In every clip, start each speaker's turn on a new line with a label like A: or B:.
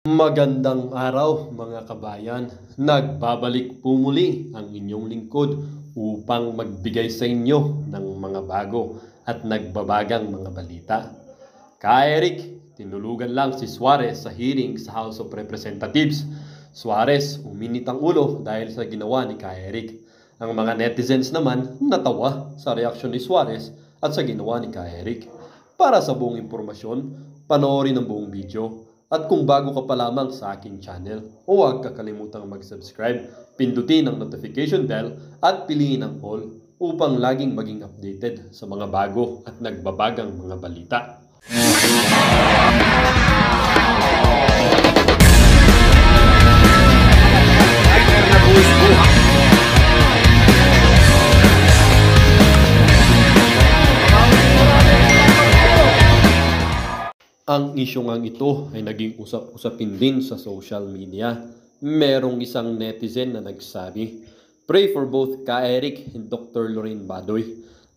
A: Magandang araw mga kabayan. Nagbabalik po muli ang inyong lingkod upang magbigay sa inyo ng mga bago at nagbabagang mga balita. Eric, tinulugan lang si Suarez sa hearing sa House of Representatives. Suarez uminit ang ulo dahil sa ginawa ni Eric. Ang mga netizens naman natawa sa reaksyon ni Suarez at sa ginawa ni Eric. Para sa buong impormasyon, panoorin ang buong video. At kung bago ka pa lamang sa aking channel, huwag kakalimutang mag-subscribe, pindutin ang notification bell at piliin ang all upang laging maging updated sa mga bago at nagbabagang mga balita. Ang isyong ito ay naging usap-usapin din sa social media. Merong isang netizen na nagsabi, "Pray for both Eric and Dr. Lorraine Badoy.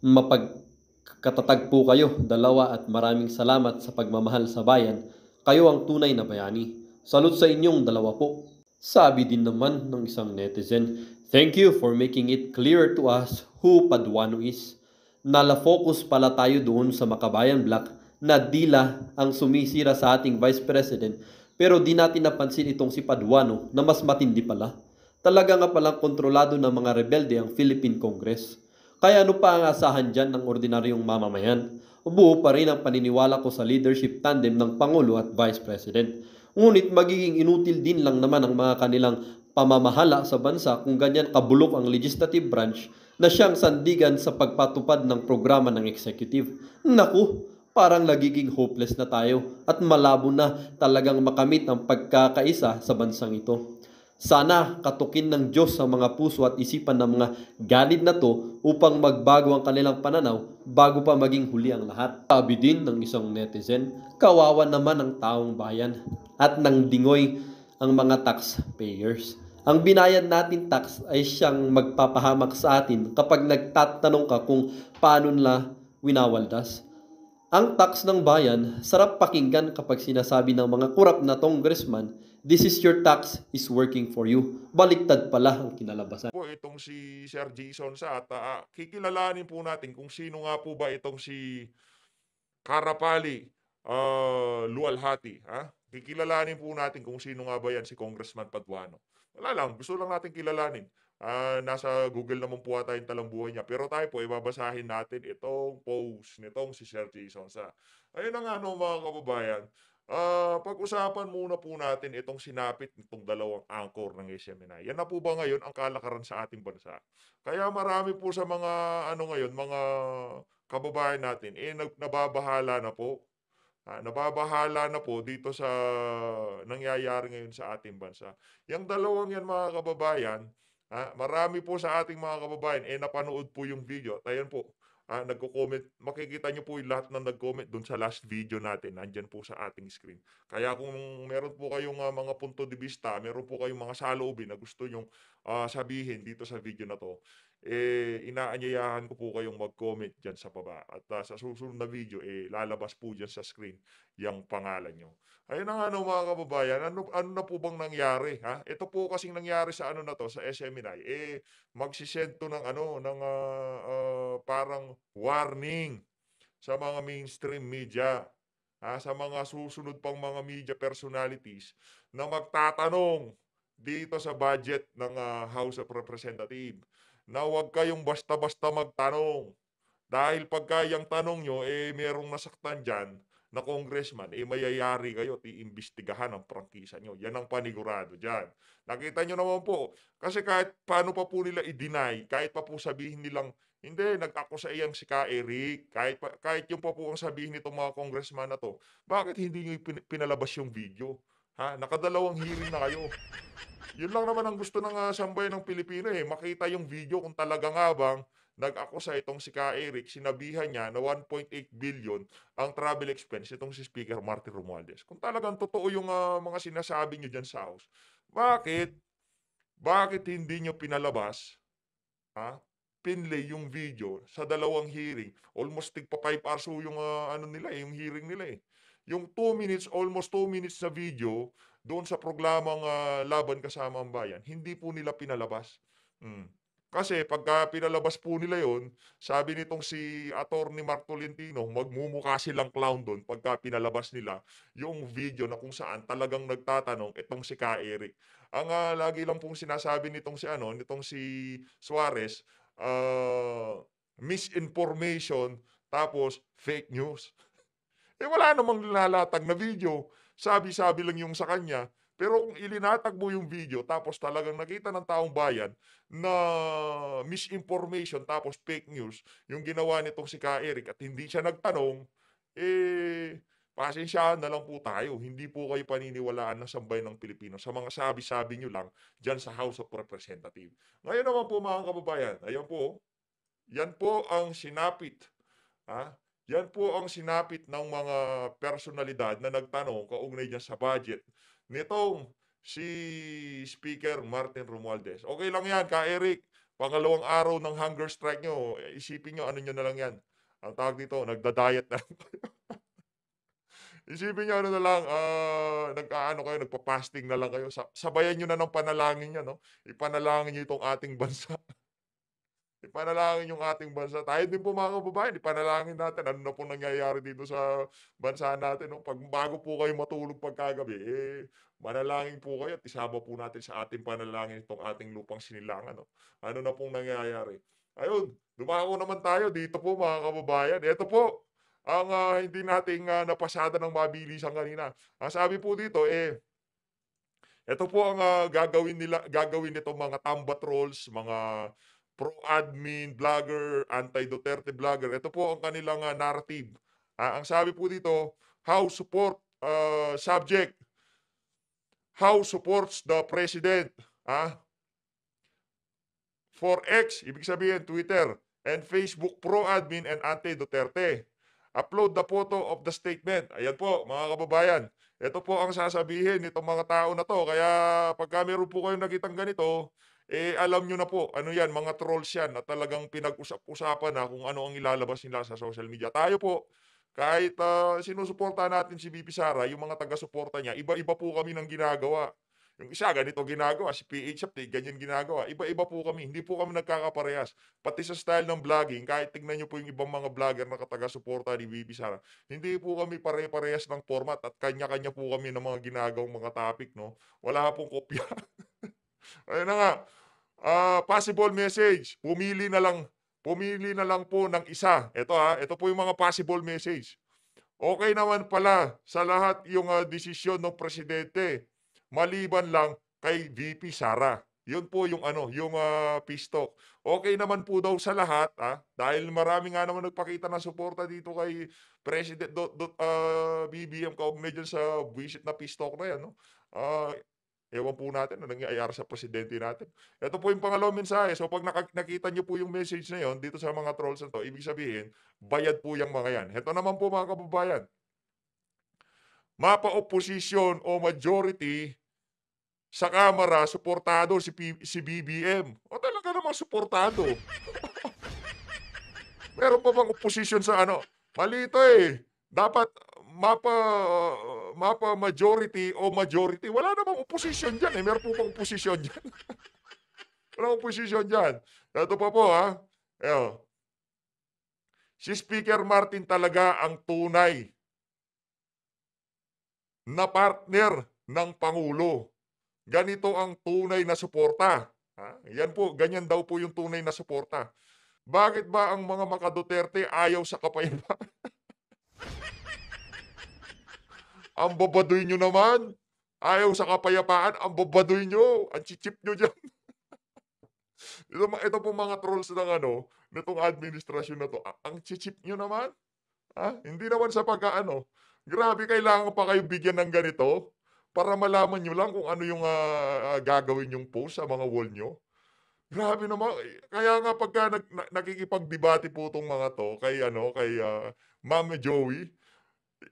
A: Mapagkatatag po kayo, dalawa, at maraming salamat sa pagmamahal sa bayan. Kayo ang tunay na bayani. Salute sa inyong dalawa po." Sabi din naman ng isang netizen, "Thank you for making it clear to us who Paduano is. Nala-focus pala tayo doon sa Makabayan Black na dila ang sumisira sa ating Vice President, pero di natin napansin itong si Paduano na mas matindi pala. Talaga nga palang kontrolado ng mga rebelde ang Philippine Congress. Kaya ano pa ang asahan dyan ng ordinaryong mamamayan? Buo pa rin ang paniniwala ko sa leadership tandem ng Pangulo at Vice President. Ngunit magiging inutil din lang naman ang mga kanilang pamamahala sa bansa kung ganyan kabulok ang legislative branch na siyang sandigan sa pagpatupad ng programa ng executive. Naku, parang nagiging hopeless na tayo at malabo na talagang makamit ang pagkakaisa sa bansang ito. Sana katukin ng Diyos sa mga puso at isipan ng mga ganid na to upang magbago ang kanilang pananaw bago pa maging huli ang lahat. Sabi din ng isang netizen, kawawa naman ang taong bayan at nang dingoy ang mga taxpayers. Ang binayad natin tax ay siyang magpapahamak sa atin kapag nagtatanong ka kung paano nila winawaldas. Ang tax ng bayan, sarap pakinggan kapag sinasabi ng mga kurap na congressman, "This is your tax is working for you." Baliktad pala ang kinalabasan.
B: Po itong si Sir Jason sa at kikilalanin po natin kung sino nga po ba itong si Karapali Lualhati. Kikilalanin po natin kung sino nga ba yan si Congressman Paduano. Wala lang, gusto lang natin kilalanin. Nasa Google naman po ata yung talambuhay niya. Pero tayo po, ibabasahin natin itong post nitong si Sir Jason sa. Ayun na nga no, mga kababayan. Pag-usapan muna po natin itong sinapit nitong dalawang anchor ng SMNI. Yan na po ba ngayon ang kalakaran sa ating bansa? Kaya marami po sa mga ngayon, mga kababayan natin nababahala na po. Nababahala na po dito sa nangyayari ngayon sa ating bansa. Yang dalawang yan mga kababayan, marami po sa ating mga kababayan napanood po yung video. At ayan po, nagko-comment. Makikita nyo po yung lahat ng nag-comment dun sa last video natin. Nandyan po sa ating screen. Kaya kung meron po kayong mga punto de vista, meron po kayong mga saloobin na gusto nyong sabihin dito sa video na to, inaanyayahan ko po kayong mag-comment dyan sa baba. At sa susunod na video, lalabas po dyan sa screen yung pangalan nyo. Ayun na nga no, mga kababayan, ano na po bang nangyari? Ito po kasing nangyari sa na to, sa SMNI. Magsisend to ng parang warning sa mga mainstream media, sa mga susunod pang mga media personalities na magtatanong dito sa budget ng House of Representatives na huwag kayong basta-basta magtanong. Dahil pagka yung tanong nyo, merong nasaktan dyan na congressman, mayayari kayo at iimbestigahan ang prangkisa nyo. Yan ang panigurado dyan. Nakita nyo naman po, kasi kahit paano pa po nila i-deny, kahit pa po sabihin nilang, hindi, nag-akusa iyang si Ka Eric, kahit yung pa po ang sabihin nitong mga congressman na to, bakit hindi nyo pinalabas yung video? Nakadalawang hearing na kayo. Yun lang naman ang gusto ng sambayan ng Pilipino makita yung video kung talaga nga bang nag-akusa itong si Ka Eric, sinabihan niya na 1.8 billion ang travel expense itong si Speaker Martin Romualdez. Kung talagang totoo yung mga sinasabi niyo dyan sa House, bakit? Bakit hindi niyo pinalabas, pinlay yung video sa dalawang hearing? Almost tigpa 5 hours yung yung hearing nila Yung 2 minutes, almost 2 minutes na video, doon sa programang Laban Kasama ang Bayan, hindi po nila pinalabas. Hmm. Kasi pagka pinalabas po nila yon, sabi nitong si Attorney Mark Tolentino, magmumukha silang clown do'n pagka pinalabas nila yung video na kung saan talagang nagtatanong itong si Ka Eric. Ang lagi lang pong sinasabi nitong si Suarez, misinformation tapos fake news. Eh, wala namang nilalatag na video. Sabi-sabi lang yung sa kanya. Pero kung ilinatag mo yung video tapos talagang nakita ng taong bayan na misinformation tapos fake news yung ginawa nitong si Ka Eric at hindi siya nagtanong, eh, pasensyahan na lang po tayo. Hindi po kayo paniniwalaan ng sambayan ng Pilipino sa mga sabi-sabi nyo lang dyan sa House of Representatives. Ngayon naman po mga kababayan, ayan po, yan po ang sinapit. Ha? Yan po ang sinapit ng mga personalidad na nagtanong kaugnay diyan sa budget nitong si Speaker Martin Romualdez. Okay lang yan, Ka Eric. Pangalawang araw ng hunger strike nyo, isipin nyo, ano nyo na lang yan. Ang tawag dito, nagda-diet na. Isipin nyo, ano na lang, nag-aano kayo, nagpa-fasting na lang kayo. Sabayan nyo na ng panalangin nyo, no? Ipanalangin nyo itong ating bansa. Ipanalangin yung ating bansa. Tayo din po mga kababayan, ipanalangin natin ano na pong nangyayari dito sa bansa natin. No? Pag bago po kayo matulog pagkagabi, manalangin po kayo at isama po natin sa ating panalangin itong ating lupang sinilangan. No? Ano na pong nangyayari. Ayun, dumako naman tayo dito po mga kababayan. Ito po, ang hindi nating napasada ng mabilisan kanina. Ang sabi po dito, ito po ang gagawin nitong mga tambat trolls, mga pro-admin, vlogger, anti-Duterte vlogger. Ito po ang kanilang narrative. Ang sabi po dito, how support subject, how supports the president. For X, ibig sabihin Twitter, and Facebook pro-admin and anti-Duterte. Upload the photo of the statement. Ayan po, mga kababayan. Ito po ang sasabihin nitong mga tao na to. Kaya pagka meron po kayong nakitang ganito, alam nyo na po, ano yan, mga trolls yan na talagang pinag-usap-usapan na kung ano ang ilalabas nila sa social media. Tayo po, kahit sinusuporta natin si VP Sara, yung mga taga-suporta niya, iba-iba po kami ng ginagawa. Yung isa, ganito ginagawa. Si PH Update, ganyan ginagawa. Iba-iba po kami. Hindi po kami nagkakaparehas. Pati sa style ng vlogging, kahit tignan nyo po yung ibang mga vlogger na kataga-suporta ni VP Sara, hindi po kami pare-parehas ng format at kanya-kanya po kami ng mga ginagawang mga topic, no? Wala pong kopya. Ayun na nga. Possible message. Pumili na lang po ng isa. Ito po yung mga possible message. Okay naman pala sa lahat yung desisyon ng presidente maliban lang kay VP Sara. Yun po yung yung peace talk. Okay naman po daw sa lahat, dahil marami nga naman nagpakita ng suporta dito kay President BBM kaugnay dyan sa visit na peace talk na yan, no? Ewan po natin ano nangyayari sa presidente natin. Ito po yung pangalawang mensahe. So pag nakita niyo po yung message na yon dito sa mga trolls na to, ibig sabihin, bayad po yung mga yan. Ito naman po mga kababayan, mapa-opposition o majority sa Kamara, suportado si BBM. O talaga namang suportado. Meron pa bang opposition sa ano? Mali ito eh. Dapat mapa mapa majority o majority. Wala namang opposition dyan eh. Meron po bang opposition dyan? Walang opposition dyan. Ito pa po Ayan. Si Speaker Martin talaga ang tunay na partner ng Pangulo. Ganito ang tunay na suporta. Yan po, ganyan daw po yung tunay na suporta. Bakit ba ang mga maka-Duterte ayaw sa kapayapaan? Ang babadoy nyo naman. Ayaw sa kapayapaan, ang babadoy nyo. Ang chichip nyo dyan. ito po mga trolls ng nitong administrasyon na to. Ang chichip nyo naman. Hindi naman sa pagkaano. Grabe, kailangan pa kayo bigyan ng ganito para malaman nyo lang kung ano yung gagawin yung post sa mga wall nyo. Grabe naman. Kaya nga pagka nakikipagdebate po itong mga to kay Ma'am Joey,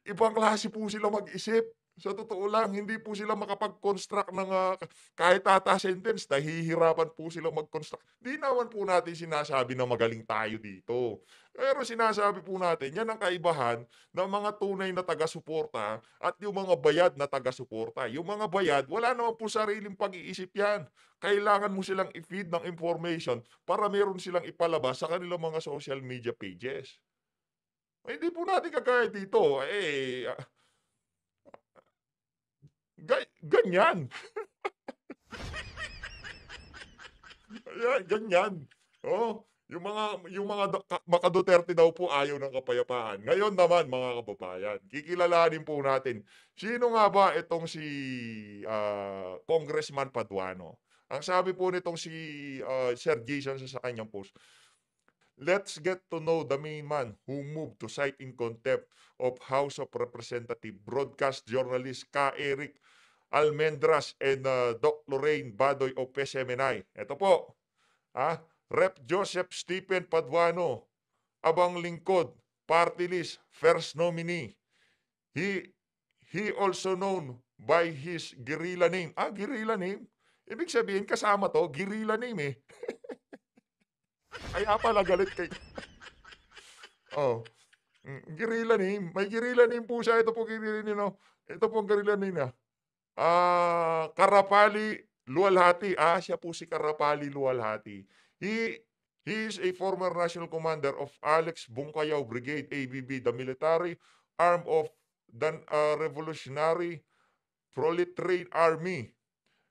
B: ibang klase po sila mag-isip. Sa totoo lang, hindi po sila makapag-construct ng, kahit sentence, nahihirapan po silang mag-construct. 'Di naman po natin sinasabi na magaling tayo dito. Pero sinasabi po natin, 'yan ang kaibahan ng mga tunay na taga-suporta at yung mga bayad na taga-suporta. Yung mga bayad, wala naman po sariling pag-iisip 'yan. Kailangan mo silang i-feed ng information para meron silang ipalabas sa kanilang mga social media pages. Hindi po natin kagaya dito, ganyan. Ayan, ganyan. Oo, yung mga maka Duterte daw po ayaw ng kapayapaan. Ngayon naman mga kababayan, kikilalanin po natin, sino nga ba itong si, Congressman Paduano? Ang sabi po nitong si, Sir Jason sa kanyang post, "Let's get to know the main man who moved to cite in contempt of House of Representative broadcast journalist Ka Eric Almendras and, Doc Lorraine Badoy of PSMNI." Ito po, Rep. Joseph Stephen Paduano, Abang Lingkod, Party List, First Nominee. He he also known by his guerrilla name. Guerrilla name? Ibig sabihin kasama 'to, guerrilla name, eh. Kaya pala galit kay oh, guerrilla name. May guerrilla name po siya. Ito po guerrilla name, oh. Ito po ang guerrilla name niya. Karapali Luwalhati. Siya po si Karapali Luwalhati. He is a former national commander of Alex Bungkayaw Brigade, ABB, the military arm of the, Revolutionary Proletarian Army,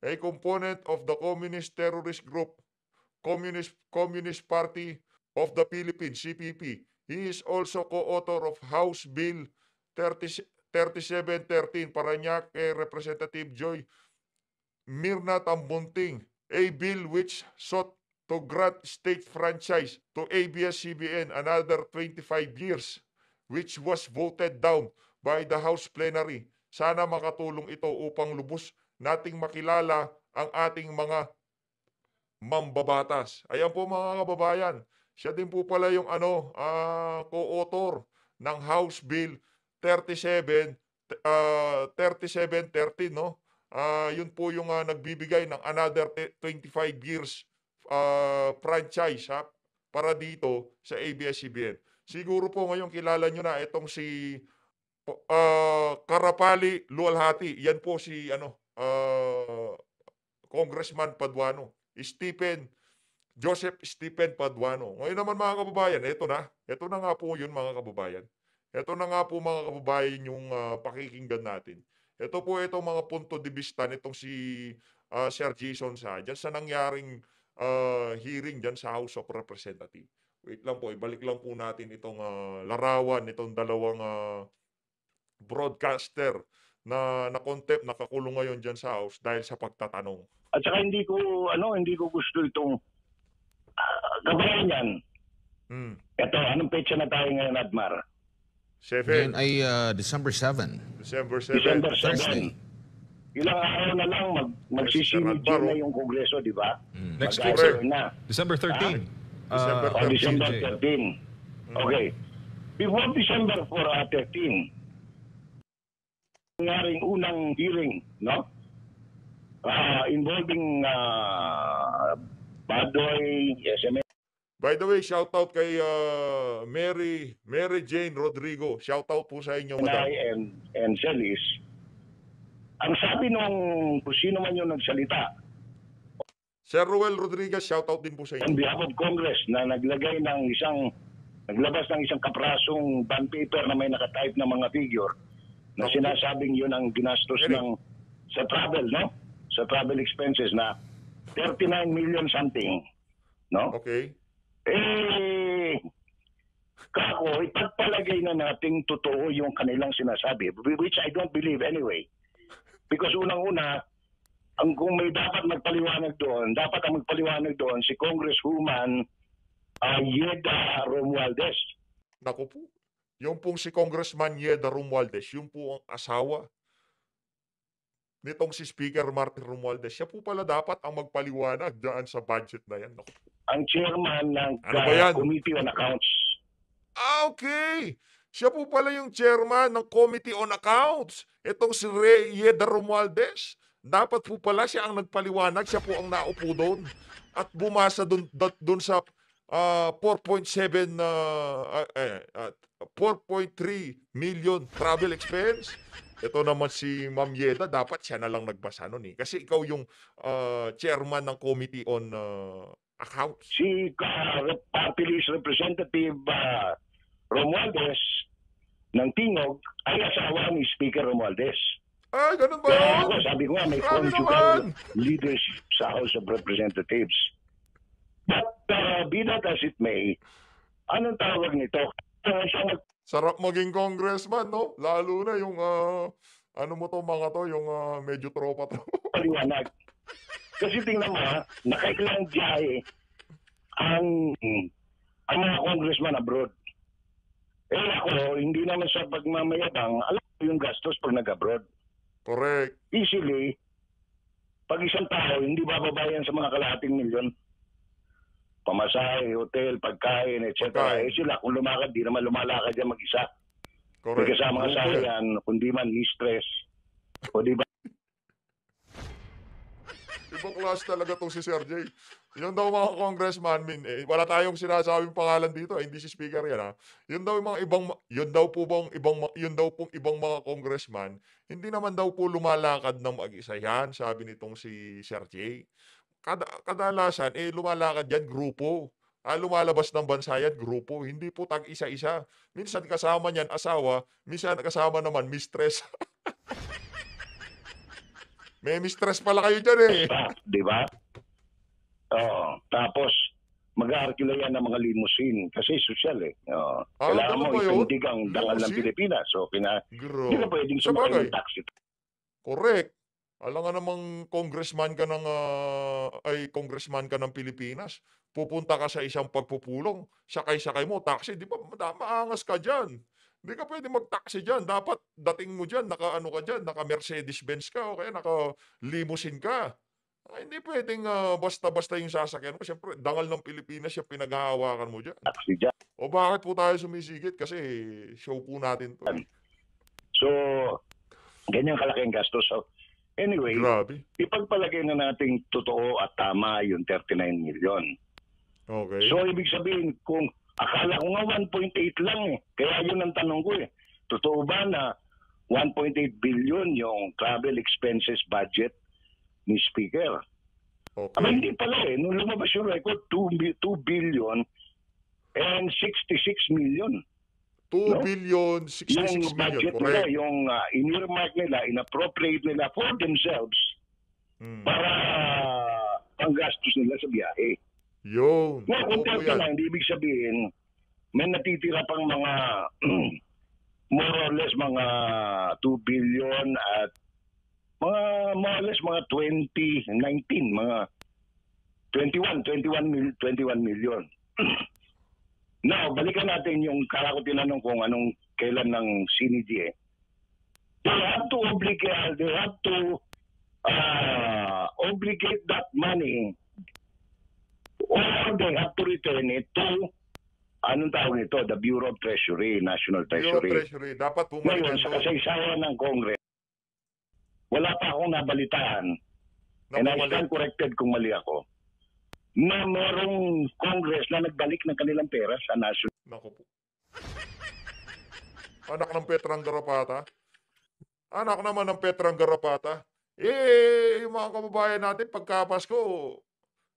B: a component of the communist terrorist group Communist Party of the Philippines, CPP. He is also co-author of House Bill 3713, Parañaque Representative Joy Mirna Tambunting, a bill which sought to grant state franchise to ABS-CBN another 25 years, which was voted down by the House plenary. Sana makatulong ito upang lubos nating makilala ang ating mga mambabatas. Ayan po mga kababayan, siya din po pala yung co-author ng House Bill 3713, no? Yun po yung nagbibigay ng another 25 years franchise para dito sa ABS-CBN. Siguro po ngayon kilala nyo na itong si Karapali Luwalhati. Yan po si Congressman Paduano. Joseph Stephen Paduano. Ngayon naman mga kababayan, ito na nga po yun mga kababayan. Ito na nga po mga kababayan yung pakikinggan natin. Ito po itong mga punto de vista nitong si Sir Jason dyan sa nangyaring hearing dyan sa House of Representatives. Wait lang po, ibalik lang po natin itong larawan nitong dalawang broadcaster na contempt, nakakulong ngayon dyan sa House dahil sa pagtatanong.
C: At saka hindi ko gusto itong gabay niyan. Ito, anong petsa na tayo ngayon, Admar?
B: 7.
D: Yan ay December 7.
B: December 7.
C: December 7.
D: Thursday.
C: Ilang araw na lang magsisimid na yung Kongreso, di ba?
D: Next
B: week,
D: sir.
C: Na.
D: December 13.
B: December
C: December
D: CJ.
C: 13. Okay. Before December 13, nangyaring unang hearing, no? Involving Badoy, SMA.
B: By the way, shout out kay Mary Jane Rodrigo. Shout out po sa inyo, madam.
C: and Celis. Ang sabi nung kung sino man yung nagsalita
B: Sir Ruel Rodriguez, shout out din po sa
C: on
B: inyo.
C: behalf of Congress na naglabas ng isang kaprasong bond paper na may nakatype na mga figure na sinasabing yun ang ginastos sa travel, no? Sa travel expenses na 39 million something, no?
B: Okay.
C: Kako, ipagpalagay na nating totoo yung kanilang sinasabi, which I don't believe anyway. Because unang-una, kung may dapat ang magpaliwanag doon si Congresswoman Yeda Romualdez.
B: Naku po. Yung pong si Congressman Yeda Romualdez, yung po ang asawa nitong si Speaker Martin Romualdez. Siya po pala dapat ang magpaliwanag dyan sa budget na yan. Naku.
C: Ang chairman ng
B: Ano ba yan?
C: Committee on Accounts.
B: Okay. Siya po pala yung chairman ng Committee on Accounts. Itong si Yeda Romualdez. Dapat po pala siya ang nagpaliwanag. Siya po ang naupo doon. At bumasa doon sa 4.7 4.3 million travel expense. Ito naman si Ma'am Yeda, dapat siya na lang nagbasa nun eh. Kasi ikaw yung chairman ng Committee on Accounts.
C: Si Party List Representative Romualdez ng Tingog ay asawa ni Speaker Romualdez.
B: Ay, ganun ba
C: Kaya
B: yun?
C: ako, sabi ko nga, may
B: Grabe
C: conjugal
B: naman.
C: leadership sa House of Representatives. But be that as it may, anong tawag nito? Siya
B: Sarap maging congressman, no? Lalo na yung, ano mo to, mga to, yung medyo tropa to.
C: nagpaliwanag. Kasi tingnan mo, nakailang biyahe ang mga congressman abroad. Eh ako, hindi naman sa pagmamayabang, alam ko yung gastos pag nag-abroad.
B: Correct.
C: Easily, pag isang tao, hindi bababayan sa mga kalahating milyon. Pamasahe, hotel, pagkain, etc.
B: Pagkain.
C: Eh sila, kung lumakad, di naman lumalakad yan mag-isa. May
B: Correct.
C: kasama ka sa
B: Okay.
C: yan, kundi man stress. O di ba?
B: Ibang class talaga tong si Sir Jay. Yun daw mga congressman, wala tayong sinasabing pangalan dito, hindi si speaker yan ha. Yun daw yung mga yun daw pong ibang mga congressman, hindi naman daw po lumalakad ng mag-isa yan, sabi nitong si Sir Jay. Kadalasan, lumalakad yan, grupo. Lumalabas ng bansa yan, grupo. Hindi po tag isa-isa. Minsan kasama niyan, asawa. Minsan kasama naman, mistress. May mistress pala kayo dyan eh.
C: Di ba? Oo. Tapos, mag-aarkila yan ng mga limousine kasi social eh. Oo. Kailangan
B: ganun
C: mo
B: ba yun?
C: isundig ang dangal ng
B: Limousine?
C: Pilipinas. So, hindi
B: Gro.
C: ka pwedeng
B: Sa
C: sumakay
B: bagay,
C: ng taxi.
B: correct. Alam nga namang congressman ka ng congressman ka ng Pilipinas. Pupunta ka sa isang pagpupulong, sakay-sakay mo taxi, di ba? Maangas ka diyan. Hindi ka pwede mag-taxi diyan. Dapat dating mo diyan, naka-ano ka diyan, naka-Mercedes-Benz ka o kaya naka-limousine ka. Hindi pwedeng basta-basta yung sasakyan mo. Siyempre, dangal ng Pilipinas yung pinaghahawakan mo diyan.
C: Taxi dyan.
B: O bakit po tayo sumisigit? Kasi show po natin to.
C: So, ganyan kalaki ang gastos. So, anyway,
B: Grabe.
C: ipagpalagay na nating totoo at tama yung 39 million.
B: Okay.
C: So, ibig sabihin, kung akala ko nga 1.8 lang eh. Kaya yun ang tanong ko eh. Totoo ba na 1.8 billion yung travel expenses budget ni Speaker?
B: Okay.
C: Aba, hindi pala eh. Nung lumabas yung record, 2 billion and 66 million.
B: 2
C: No?
B: billion,
C: Yung
B: 66 million.
C: budget nila,
B: Correct.
C: yung in-earmark nila, inappropriate nila for themselves
B: Hmm.
C: para ang gastos nila sa biyahe.
B: Yun.
C: Ngayon, kung
B: Totoo po
C: 39,
B: yan.
C: hindi ibig sabihin, may natitira pang mga more or less mga 2 billion at mga more or less mga 2019, mga 21 million. Now, balikan natin yung kaya ko tinanong kung anong kailan ng CND eh. They have to obligate that money or they have to return it to anong tawag nito? The Bureau of Treasury, National
B: Bureau of
C: Treasury.
B: Treasury. Dapat bumalik
C: Ngayon, sa
B: doon.
C: kasaysayan ng Congress, wala pa akong nabalitaan,
B: Na
C: and I
B: bumalik.
C: stand corrected kung mali ako, na merong Congress na nagbalik ng kanilang pera sa National.
B: Naku po. Anak ng Petrang Garapata. Anak naman ng Petrang Garapata. Yung mga kababayan natin, pagka Pasko,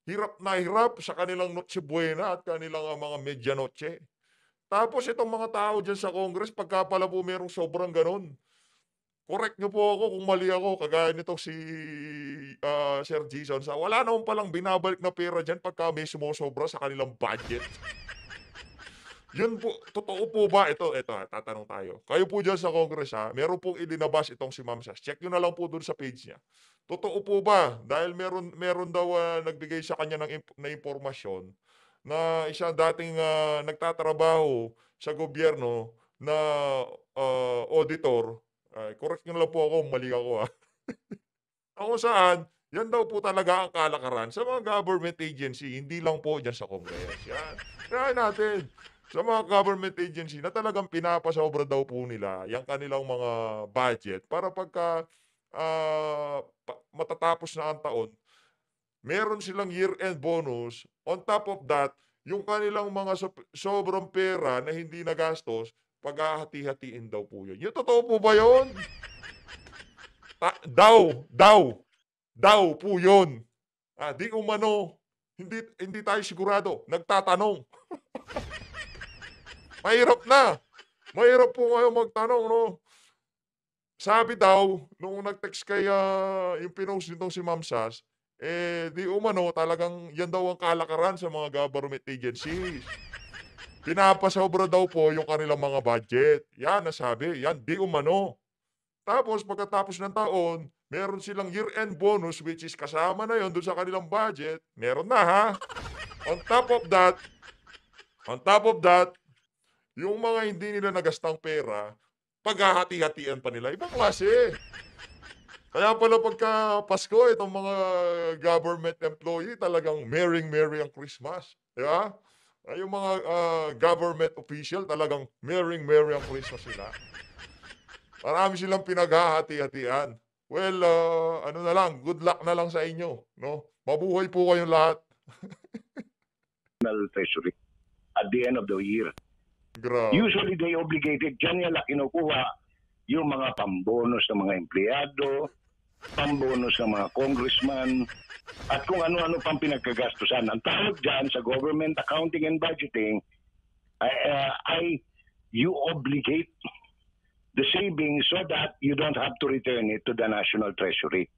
B: hirap na hirap sa kanilang Noche Buena at kanilang mga Medianoche. Tapos itong mga tao dyan sa Congress, pagka pala po merong sobrang ganun, correct nyo po ako kung mali ako, kagaya nitong si Sir Jason. Wala naman palang binabalik na pera dyan pagka may sumusobra sa kanilang budget. Yun po, totoo po ba? Ito, tatanong tayo. Kayo po dyan sa Congress meron pong ilinabas itong si Ma'am Sas. Check nyo na lang po dun sa page niya. Totoo po ba? Dahil meron daw nagbigay sa kanya na impormasyon na isang dating nagtatrabaho sa gobyerno na auditor. Correct nyo na lang po ako, mali ako Ako saan, yan daw po talaga ang kalakaran sa mga government agency, hindi lang po dyan sa Congress. Yan. Kaya natin. sa mga government agency na talagang pinapasobra daw po nila yung kanilang mga budget para pagka matatapos na ang taon, meron silang year-end bonus. On top of that, yung kanilang mga sobrang pera na hindi nagastos, paghahati-hatiin daw po yun. Yung totoo po ba yun? Daw po yun. Di umano. Hindi tayo sigurado. Nagtatanong. Mahirap na. Mahirap po kayo magtanong, no? Sabi daw, nung nag-text kay yung pinost nitong si Ma'am Sas, di umano talagang yan daw ang kalakaran sa mga government agencies. Pinapasobra daw po yung kanilang mga budget. Yan, nasabi. Yan, di umano. Tapos pagkatapos ng taon, meron silang year-end bonus which is kasama na yon doon sa kanilang budget. Meron na, ha? On top of that, yung mga hindi nila nagastang pera, paghahati-hatian pa nila. Ibang klase. Kaya pala pagka Pasko, itong mga government employee talagang merry ang Christmas. Di ba? Yung mga government official talagang merry ang Christmas sila. Marami silang pinaghahati-hatian. Well, ano na lang, good luck na lang sa inyo. No? Mabuhay po kayong lahat.
C: Treasury at the end of the year.
B: Grabe.
C: Usually they obligated, dyan nila kinukuha yung mga pambonus ng mga empleyado, pambonus ng mga congressman, at kung ano-ano pang pinagkagastusan. Ang tawag dyan sa government accounting and budgeting ay you obligate the savings so that you don't have to return it to the National Treasury.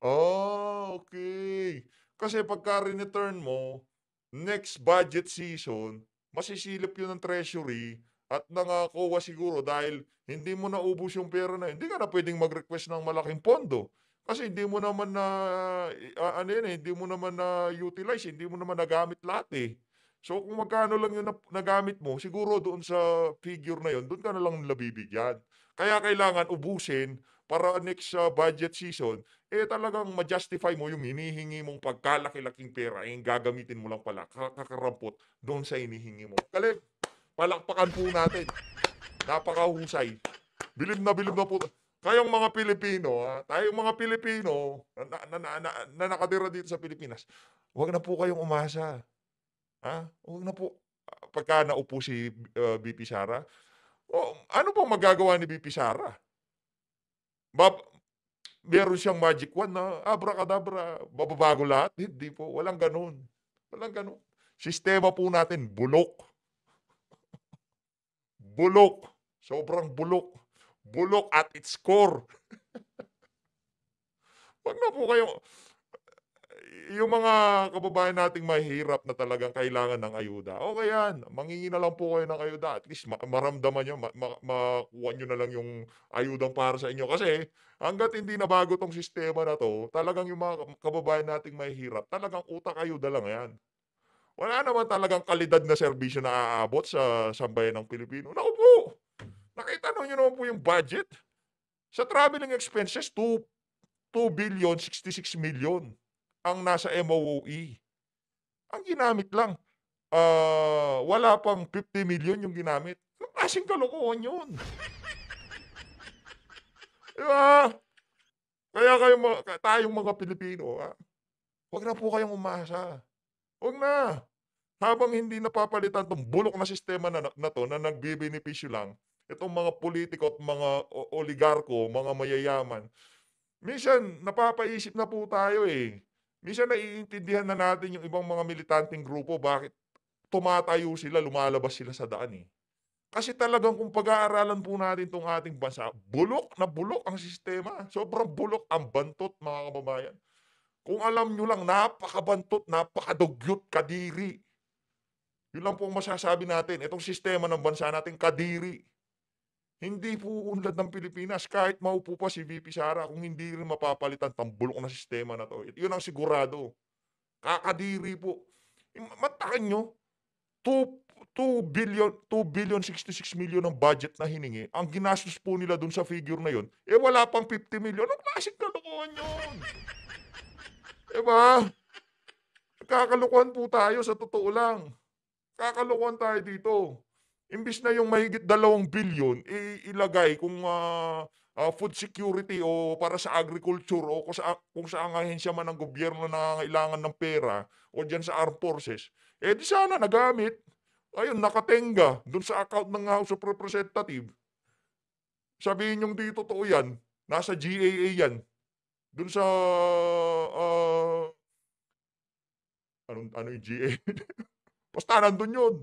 B: Oh, okay. Kasi pagka return mo, next budget season, masisilip yun ng treasury at ng COA siguro dahil hindi mo naubos yung pera na yun. Hindi ka na pwedeng mag-request ng malaking pondo. Kasi hindi mo naman hindi mo naman na-utilize, hindi mo naman nagamit lahat eh. So kung magkano lang yung nagamit mo, siguro doon sa figure na yun, doon ka na lang nila bibigyan. Kaya kailangan ubusin para next budget season, talagang ma-justify mo yung hinihingi mong pagkalaki-laking pera, gagamitin mo lang pala, kakarampot doon sa hinihingi mo. Galing, palakpakan po natin. Napakahusay. Bilib na po. Kayong mga Pilipino, tayong mga Pilipino na nakatira dito sa Pilipinas, huwag na po kayong umasa. Huwag na po. Pagka naupo si BP Sara, ano pong magagawa ni BP Sara? Meron siyang magic wand na abracadabra, bababago lahat? Hindi po. Walang ganun. Walang ganun. Sistema po natin, bulok. Bulok. Sobrang bulok. Bulok at its core. Wag na po kayo. Yung mga kababayan nating mahirap na talagang kailangan ng ayuda, okay yan. Mangingi na lang po kayo ng ayuda. At least maramdaman nyo, makuha nyo na lang yung ayudang para sa inyo. Kasi hanggat hindi na bago tong sistema na to, talagang yung mga kababayan nating mahirap, talagang utak ayuda lang yan. Wala naman talagang kalidad na serbisyo na aabot sa sambayan ng Pilipino. Naku po! Nakita nyo naman po yung budget. Sa traveling expenses, 2,066 million ang nasa MOOE. Ang ginamit lang, wala pang 50 million yung ginamit. Anong klaseng kalokohan yun? Diba? Kaya tayong mga Pilipino, huwag na po kayong umasa. Huwag na. Habang hindi napapalitan tong bulok na sistema na to na nagbibenepisyo lang, itong mga politiko at mga oligarko, mga mayayaman, minsan napapaisip na po tayo eh. Minsan naiintindihan na natin yung ibang mga militanteng grupo bakit tumatayo sila, lumalabas sila sa daan eh. Kasi talagang kung pag-aaralan po natin itong ating bansa, bulok na bulok ang sistema. Sobrang bulok ang bantot, mga kababayan. Kung alam nyo lang, napakabantot, napakadugyot, kadiri. Yun lang po ang masasabi natin. Itong sistema ng bansa natin, kadiri. Hindi po unlad ng Pilipinas. Kahit maupo pa si VP Sara, kung hindi rin mapapalitan ang bulok na sistema na to. Yun ang sigurado. Kakadiri po. Matakan nyo, 2,066 million ang budget na hiningi. Ang ginastos po nila dun sa figure na yun, wala pang 50 million. Anong klaseng kalokohan yun? Diba? Kakalukuhan po tayo sa totoo lang. Kakalukuhan tayo dito. Imbis na yung mahigit 2 bilyon, ilagay kung food security o para sa agriculture o kung saang ahensya man ng gobyerno na kailangan ng pera o diyan sa armed forces, di sana nagamit. Ayun, nakatenga dun sa account ng House of Representative. Sabihin niyong di totoo yan, nasa GAA yan. Dun sa, ano yung GAA? Basta nandun yun.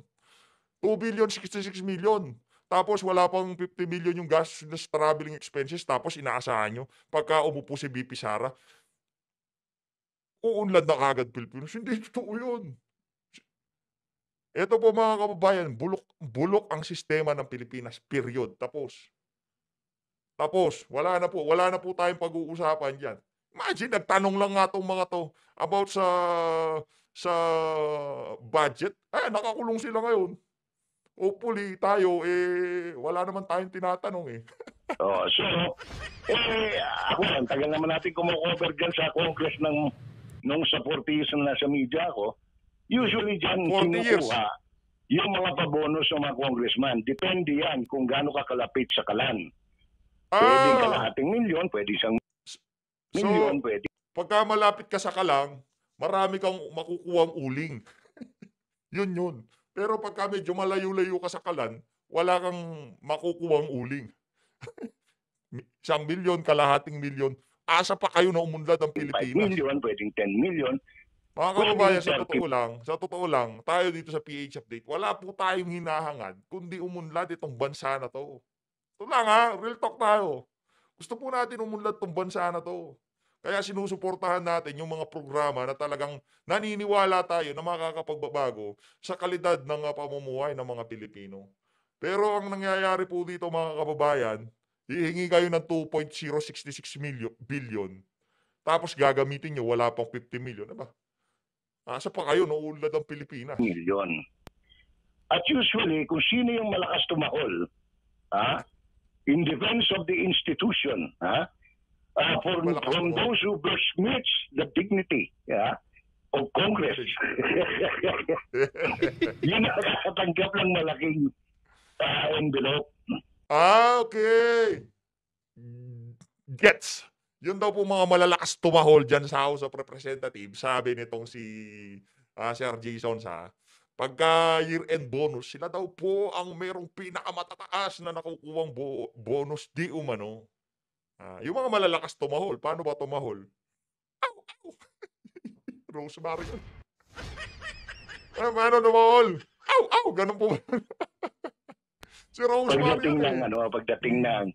B: 2,066,000,000. Tapos wala pang 50 million yung gastos sa traveling expenses, tapos inaasahan nyo, pagka umupo si VP Sara, uunlad na kagad Pilipinas. Hindi totoo yun. Ito po mga kababayan, bulok ang sistema ng Pilipinas, period. Tapos. Wala na po tayong pag-uusapan diyan. Imagine, nagtanong lang nga 'tong mga 'to about sa budget. Nakakulong sila ngayon. Hopefully tayo, wala naman tayong tinatanong, eh.
C: So, ako lang, tagal naman natin kumo-cover dyan sa Congress nung sa 40 years na nasa media ako. Usually dyan
B: 40 years.
C: kinukuha yung mga pabonus ng mga congressman. Depende yan kung gaano ka kalapit sa kalan. Pwede kalahating milyon, pwede isang milyon, pwede.
B: Pagka malapit ka sa kalang, marami kang makukuhang uling. Yun. Pero pagka medyo malayo-layo ka sa kalan, wala kang makukuhang uling. 1 milyon, kalahating milyon, asa pa kayo na umunlad ang
C: 5
B: Pilipinas.
C: million, pwedeng 10 million.
B: Mga kababayan, sa totoo lang, tayo dito sa PH Update, wala po tayong hinahangad kundi umunlad itong bansa na to. Ito lang real talk tayo. Gusto po natin umunlad itong bansa na to. Kaya sinusuportahan natin yung mga programa na talagang naniniwala tayo na makakapagbabago sa kalidad ng pamumuhay ng mga Pilipino. Pero ang nangyayari po dito mga kababayan, hihingi kayo ng 2.066 billion. Tapos gagamitin nyo, wala pang 50 million. Diba? Asa pa kayo, nauunlad ang Pilipinas?
C: Milyon. At usually, kung sino yung malakas tumakol, in defense of the institution, from those who besmirch the dignity of Congress, yun ang nakakatanggap ng malaking envelope.
B: Okay. Gets. Yun daw po mga malalakas tumahol dyan sa House of Representatives, sabi nitong si Sir Jason sa pagka year-end bonus, sila daw po ang merong pinakamatataas na nakukuhang bonus di umano. Yung mga malalakas tumahol, paano ba tumahol? Ow! Rosemary. Paano tumahol? Ow! Ganun po. Si Rosemary.
C: Pagdating ng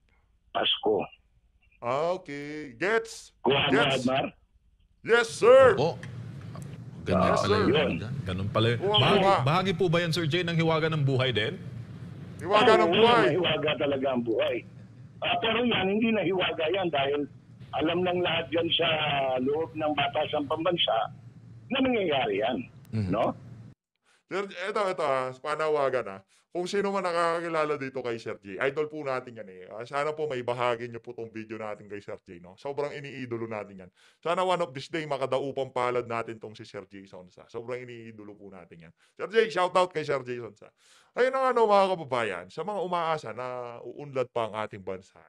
C: Pasko.
B: Okay. Gets.
C: Kuha na, Admar?
B: Yes, sir.
D: Oh. Ganyan
B: Yes,
D: pala
B: sir.
D: yun. Ganun pala yun. Bahagi po ba yan, Sir Jay, ng hiwaga ng buhay din?
B: Hiwaga ng buhay.
C: Hiwaga talaga ang buhay. Pero yan, hindi na hiwaga yan dahil alam ng lahat yan sa loob ng Batasan Pambansa na nangyayari yan. No?
B: Sir, ito, panawagan Kung sino man nakakakilala dito kay Sir J, idol po natin yan sana po may bahagi niyo po tong video natin kay Sir J, no? Sobrang iniidolo natin yan. Sana one of this day makadaupang palad natin tong si Sir J Sonsa. Sobrang iniidolo po natin yan. Sir J, shout out kay Sir J Sonsa. Ayun ang mga kababayan, sa mga umaasa na uunlad pa ang ating bansa,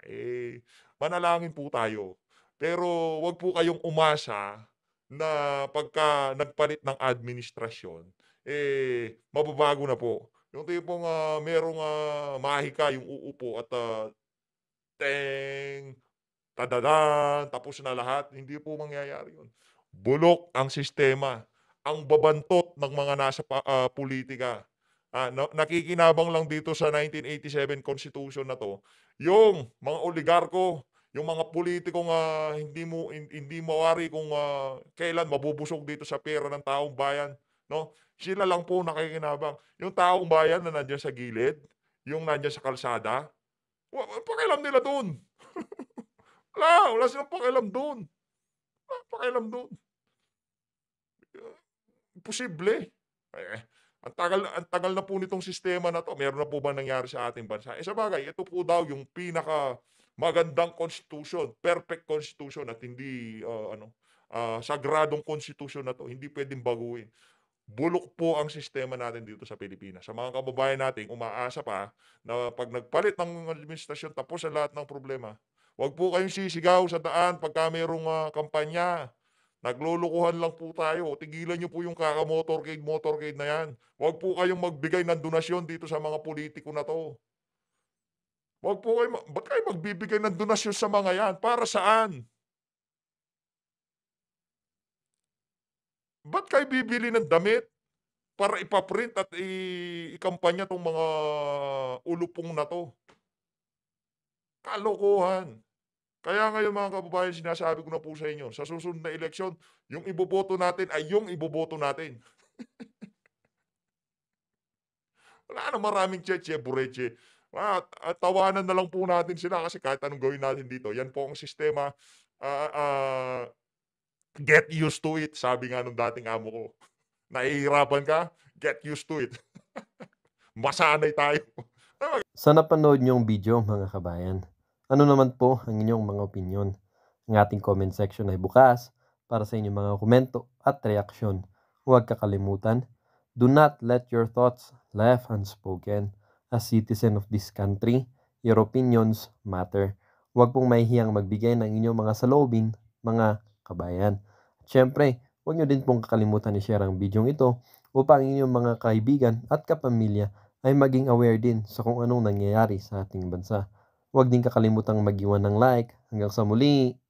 B: manalangin po tayo. Pero wag po kayong umasa na pagka nagpalit ng administrasyon, mababago na po. Yung tipong merong mahika yung uupo at tadadan, tapos na lahat. Hindi po mangyayari yun. Bulok ang sistema. Ang babantot ng mga nasa politika. Nakikinabang lang dito sa 1987 Constitution na to, yung mga oligarko, yung mga politikong hindi mawari kung kailan mabubusog dito sa pera ng taong bayan, no? Sila lang po nakikinabang. Yung taong bayan na nandiyan sa gilid, yung nandiyan sa kalsada, pakialam nila doon. wala silang pakialam doon. Pakialam doon. Imposible. Ang tagal na po nitong sistema na to. Meron na po ba nangyari sa ating bansa? Sa bagay, ito po daw yung pinaka magandang constitution, perfect constitution at hindi sagradong constitution na to, hindi pwedeng baguhin. bulok po ang sistema natin dito sa Pilipinas. Sa mga kababayan nating umaasa pa na 'pag nagpalit ng administrasyon tapos ang lahat ng problema. Huwag po kayong sisigaw sa daan pagka merong, kampanya. Naglolokohan lang po tayo. Tigilan niyo po yung kaka-motorcade na 'yan. Huwag po kayong magbigay ng donasyon dito sa mga politiko na 'to. Huwag po kayo ba't kayo magbibigay ng donasyon sa mga 'yan, para saan? Ba't kayo bibili ng damit para ipa-print at ikampanya 'tong mga ulupong na 'to? Kalokohan. Kaya ngayon mga kababayan, sinasabi ko na po sa inyo, sa susunod na eleksyon, yung iboboto natin ay yung iboboto natin. Wala na maraming tsetche, buretche. Tawanan na lang po natin sila kasi kahit anong gawin natin dito, yan po ang sistema. ah, ah, Get used to it, sabi nga nung dating amo ko. Nahihirapan ka, get used to it. Masanay tayo.
A: Sa napanood niyong video mga kabayan, ano naman po ang inyong mga opinyon? Ang ating comment section ay bukas para sa inyong mga komento at reaksyon. Huwag kakalimutan, do not let your thoughts left unspoken. As citizen of this country, your opinions matter. Huwag pong mahihiyang magbigay ng inyong mga saloobin, mga kabayan. At syempre, huwag nyo din pong kakalimutan i-share ang video ito upang inyong mga kaibigan at kapamilya ay maging aware din sa kung anong nangyayari sa ating bansa. Huwag din kakalimutang mag-iwan ng like. Hanggang sa muli!